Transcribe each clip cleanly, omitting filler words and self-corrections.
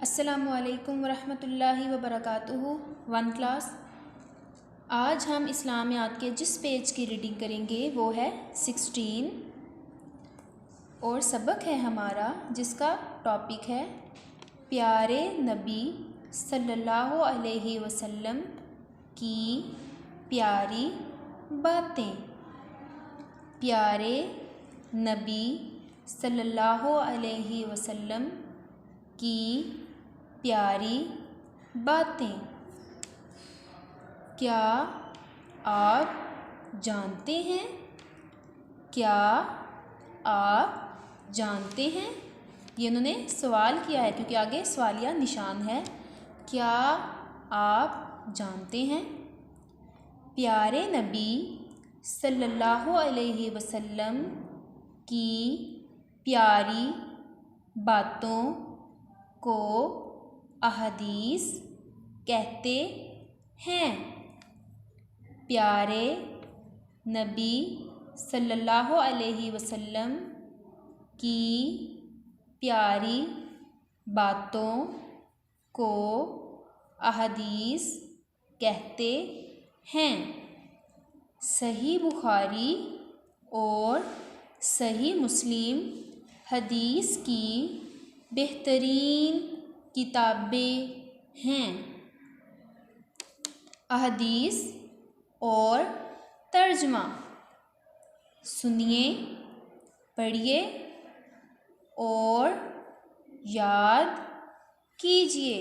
अस्सलामुअलैकुम वरहमतुल्लाहि वबरकातुहू। One class. आज हम इस्लामियात के जिस पेज की रीडिंग करेंगे वो है 16 और सबक है हमारा जिसका टॉपिक है प्यारे नबी सल्लल्लाहु अलैहि वसल्लम की प्यारी बातें। प्यारे नबी सल्लल्लाहु अलैहि वसल्लम की प्यारी बातें। क्या आप जानते हैं? क्या आप जानते हैं? ये उन्होंने सवाल किया है क्योंकि आगे सवालिया निशान है। क्या आप जानते हैं? प्यारे नबी सल्लल्लाहु अलैहि वसल्लम की प्यारी बातों को अहदीस कहते हैं। प्यारे नबी सल्लल्लाहु अलैहि वसल्लम की प्यारी बातों को अहदीस कहते हैं। सही बुखारी और सही मुस्लिम हदीस की बेहतरीन किताबें हैं। अहदीस और तर्जमा सुनिए, पढ़िए और याद कीजिए।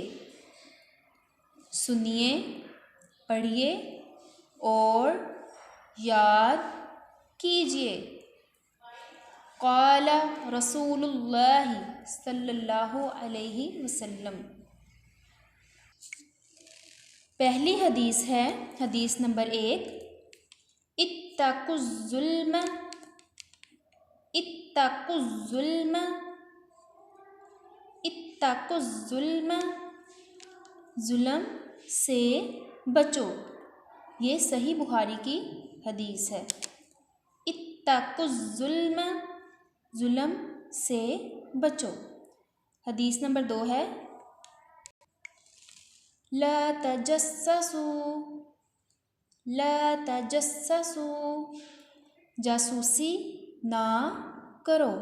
सुनिए, पढ़िए और याद कीजिए। क़ाला रसूलुल्लाहि सल्लल्लाहु अलैहि वसल्लम। पहली हदीस है हदीस नंबर 1। इत्तकुज़्ज़ुल्म, इत्तकुज़्ज़ुल्म, इत्तकुज़्ज़ुल्म, जुल्म से बचो। ये सही बुखारी की हदीस है। इत्तकुज़्ज़ुल्म, जुल्म से बचो। हदीस नंबर 2 है ला तजस्ससू, ला तजस्ससू, जासूसी ना करो,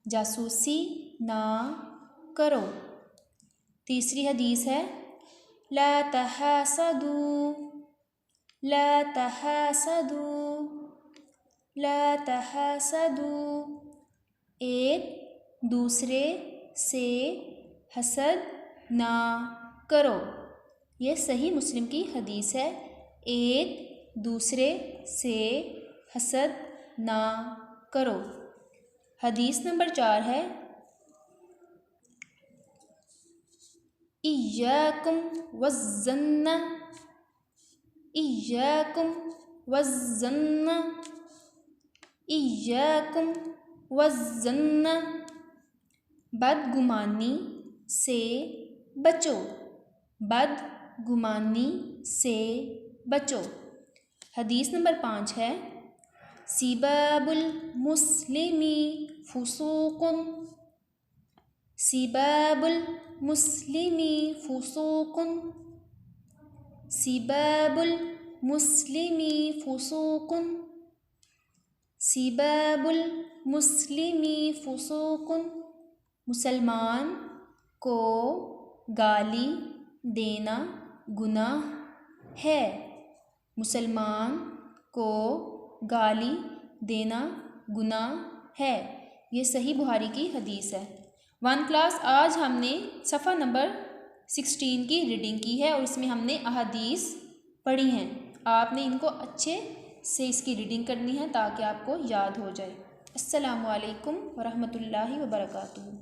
जासूसी ना करो। तीसरी हदीस है ला तहासदू, ला तहासदू, ला तहासदू, एक दूसरे से हसद ना करो। ये सही मुस्लिम की हदीस है। एक दूसरे से हसद ना करो। हदीस नंबर 4 है इय्याकुम वज़्ज़न्न, इय्याकुम वज़्ज़न्न, इय्याकुम वज़्ज़न्न, बदगुमानी से बचो, बदगुमानी से बचो। हदीस नंबर 5 है सिबाबुल मुस्लिमी फुसूकुन, सिबाबुल मुस्लिमी फुसूकुन, सिबाबुल मुस्लिमी फुसूकुन, सिबाबुल मुस्लिमी फुसूकुन, मुसलमान को गाली देना गुनाह है। मुसलमान को गाली देना गुनाह है। ये सही बुखारी की हदीस है। One class. आज हमने सफ़ा नंबर 16 की रीडिंग की है और इसमें हमने अहदीस पढ़ी हैं। आपने इनको अच्छे से इसकी रीडिंग करनी है ताकि आपको याद हो जाए। अस्सलामु अलैकुम वरहमतुल्लाहि वबरकातुहू।